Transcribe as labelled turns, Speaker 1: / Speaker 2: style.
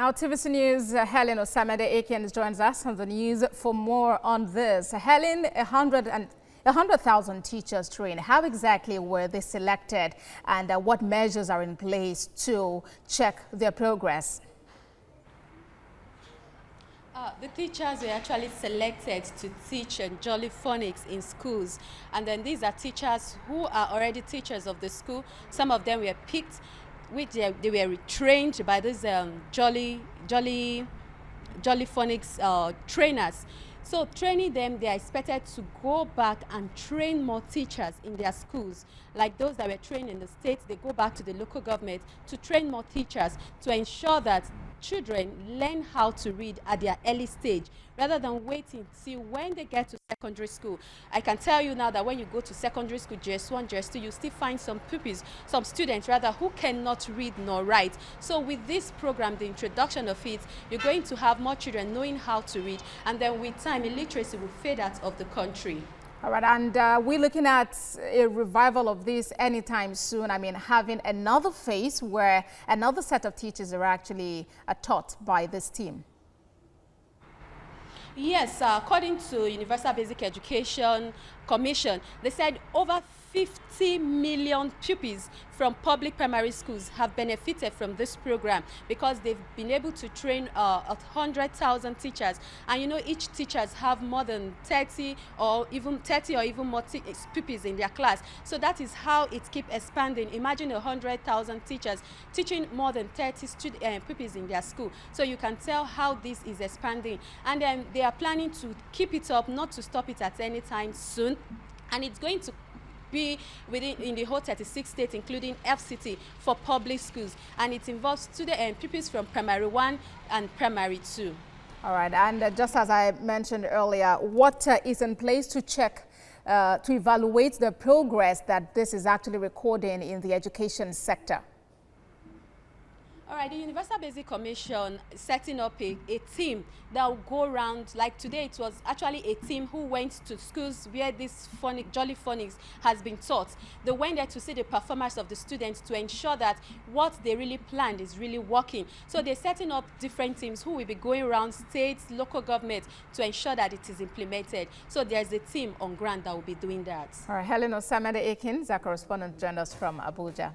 Speaker 1: Now, TVC News, Helen Osamede-Akins joins us on the news for more on this. Helen, 100,000 teachers trained. How exactly were they selected, and what measures are in place to check their progress?
Speaker 2: The teachers were actually selected to teach Jolly Phonics in schools, and then these are teachers who are already teachers of the school. Some of them were picked, which they were retrained by these Jolly Phonics trainers. So training them, they are expected to go back and train more teachers in their schools. Like those that were trained in the states, they go back to the local government to train more teachers to ensure that children learn how to read at their early stage rather than waiting till when they get to secondary school. I can tell you now that when you go to secondary school, JS1, JS2, you still find some pupils, some students rather, who cannot read nor write. So with this program, the introduction of it, you're going to have more children knowing how to read, and then with time, illiteracy will fade out of the country.
Speaker 1: All right, and we're looking at a revival of this anytime soon. I mean, having another phase where another set of teachers are actually taught by this team.
Speaker 2: Yes, according to Universal Basic Education Commission, they said over 50 million pupils from public primary schools have benefited from this program because they've been able to train 100,000 teachers. And you know, each teachers have more than 30 or even more pupils in their class. So that is how it keeps expanding. Imagine 100,000 teachers teaching more than 30 pupils in their school. So you can tell how this is expanding. And then they are planning to keep it up, not to stop it at any time soon. And it's going to be in the whole 36 states, including FCT, for public schools, and it involves pupils from primary 1 and primary 2.
Speaker 1: All right, and just as I mentioned earlier, what is in place to check, to evaluate the progress that this is actually recording in the education sector?
Speaker 2: All right, the Universal Basic Commission is setting up a team that will go around. Like today, it was actually a team who went to schools where this Jolly Phonics has been taught. They went there to see the performance of the students to ensure that what they really planned is really working. So they're setting up different teams who will be going around states, local governments to ensure that it is implemented. So there's a team on ground that will be doing that.
Speaker 1: All right, Helen Osamede-Akins, our correspondent, joined us from Abuja.